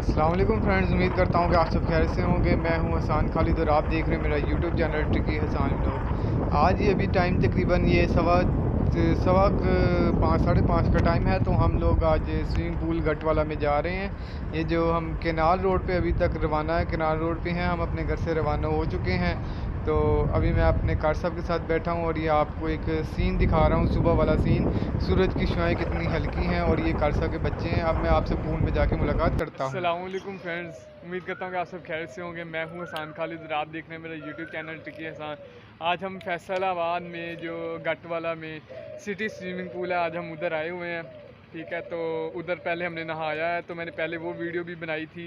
अस्सलाम वालेकुम फ्रेंड्स, उम्मीद करता हूँ कि आप सब खैर से होंगे। मैं हूँ हसान खालिद और आप देख रहे हैं मेरा YouTube channel Tricky Hasan Vlog. आज ये अभी टाइम तकरीबन ये सवा सवा क- पाँच 5:30 का टाइम है। तो हम लोग आज स्विमिंग पूल गटवाला में जा रहे हैं। ये जो हम केनाल रोड पे अभी तक रवाना है, केनाल रोड पे हैं, हम अपने घर से रवाना हो चुके हैं। तो अभी मैं अपने कार साहब के साथ बैठा हूँ और ये आपको एक सीन दिखा रहा हूँ, सुबह वाला सीन। सूरज की शुआएं कितनी हल्की हैं और ये कार साहब के बच्चे हैं। अब मैं आपसे पूल में जाके मुलाकात करता हूँ। अस्सलाम वालेकुम फ्रेंड्स, उम्मीद करता हूँ कि आप सब खैर से होंगे। मैं हूँ हसान खालिद और आप देख रहे हैं मेरा यूट्यूब चैनल टिकी हसान। आज हम फैसलाबाद में जो गटवाला में सिटी स्विमिंग पूल है, आज हम उधर आए हुए हैं। ठीक है, तो उधर पहले हमने नहाया है, तो मैंने पहले वो वीडियो भी बनाई थी,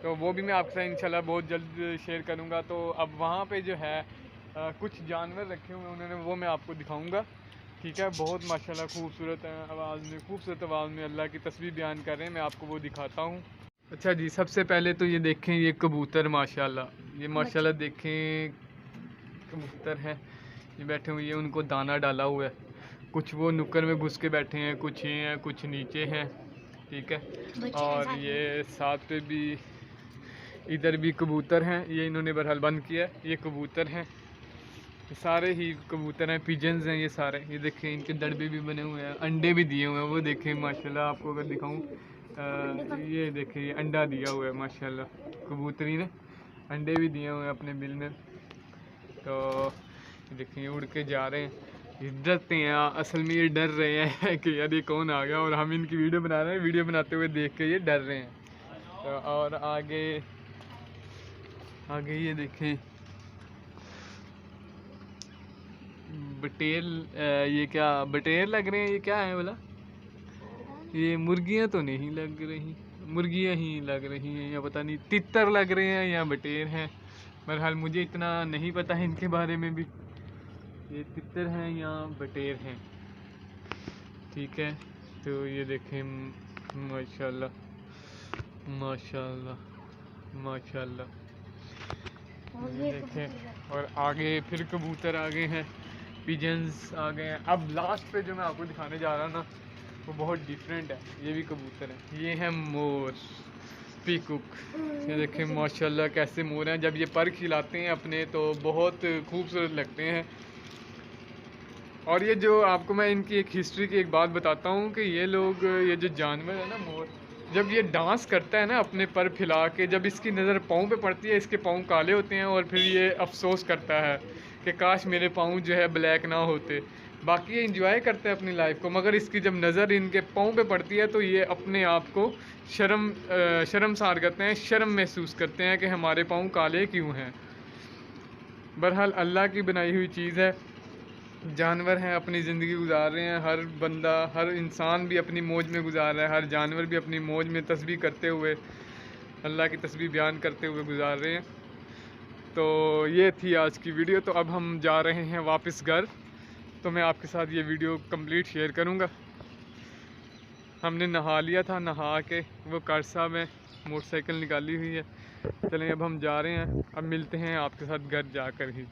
तो वो भी मैं आपके साथ इंशाल्लाह बहुत जल्द शेयर करूँगा। तो अब वहाँ पे जो है कुछ जानवर रखे हुए हैं उन्होंने, वो मैं आपको दिखाऊँगा। ठीक है, बहुत माशाल्लाह खूबसूरत आवाज़ में, खूबसूरत आवाज़ में अल्लाह की तस्बीह बयान कर रहे हैं। मैं आपको वो दिखाता हूँ। अच्छा जी, सबसे पहले तो ये देखें, ये कबूतर माशाल्लाह, ये माशाल्लाह देखें कबूतर हैं, ये बैठे हुए, ये उनको दाना डाला हुआ है। कुछ वो नुक्कड़ में घुस के बैठे हैं, कुछ ये हैं, कुछ नीचे हैं। ठीक है, और ये साथ पे भी इधर भी कबूतर हैं, ये इन्होंने बहरहाल बंद किया है। ये कबूतर हैं, ये सारे ही कबूतर हैं, पिजन्स हैं ये सारे। ये देखें, इनके दड़बे भी बने हुए हैं, अंडे भी दिए हुए हैं। वो देखें माशाल्लाह, आपको अगर दिखाऊं, ये देखें, ये अंडा दिया हुआ है माशाल्लाह, कबूतरी ने अंडे भी दिए हुए हैं अपने बिल में। तो ये देखें, ये उड़ के जा रहे हैं, ये डरते हैं, असल में ये डर रहे हैं कि यार ये कौन आ गया, और हम इनकी वीडियो बना रहे हैं, वीडियो बनाते हुए देख के ये डर रहे हैं। तो और आगे आगे ये देखें बटेर, ये क्या बटेर लग रहे हैं, ये क्या है बोला, ये मुर्गियां तो नहीं लग रही, मुर्गियां ही लग रही हैं, या पता नहीं तितर लग रहे हैं या बटेर हैं। बहरहाल मुझे इतना नहीं पता है इनके बारे में भी, ये तितर हैं या बटेर हैं। ठीक है, तो ये देखें माशाल्लाह माशाल्लाह माशाल्लाह, ये देखें। और आगे फिर कबूतर आ गए हैं, पिजन्स आ गए हैं। अब लास्ट पे जो मैं आपको दिखाने जा रहा हूँ ना, वो बहुत डिफरेंट है। ये भी कबूतर है, ये है मोर, पीकुक। ये देखें माशाल्लाह कैसे मोर हैं, जब ये पर खिलाते हैं अपने तो बहुत खूबसूरत लगते हैं। और ये जो आपको मैं इनकी एक हिस्ट्री की एक बात बताता हूँ कि ये लोग, ये जो जानवर है ना मोर, जब ये डांस करता है ना अपने पर फैला के, जब इसकी नज़र पाँव पे पड़ती है, इसके पाँव काले होते हैं और फिर ये अफसोस करता है कि काश मेरे पाँव जो है ब्लैक ना होते। बाकी ये इंजॉय करते हैं अपनी लाइफ को, मगर इसकी जब नज़र इनके पाँव पे पड़ती है तो ये अपने आप को शर्मसार करते हैं, शर्म महसूस करते हैं कि हमारे पाँव काले क्यों हैं। बहरहाल अल्लाह की बनाई हुई चीज़ है, जानवर हैं अपनी ज़िंदगी गुजार रहे हैं, हर बंदा, हर इंसान भी अपनी मौज में गुजार रहा है, हर जानवर भी अपनी मौज में तस्बीह करते हुए, अल्लाह की तस्बीह बयान करते हुए गुजार रहे हैं। तो ये थी आज की वीडियो। तो अब हम जा रहे हैं वापस घर, तो मैं आपके साथ ये वीडियो कंप्लीट शेयर करूँगा। हमने नहा लिया था, नहा के वो कार साहब में मोटरसाइकिल निकाली हुई है। चलें अब हम जा रहे हैं, अब मिलते हैं आपके साथ घर जाकर ही।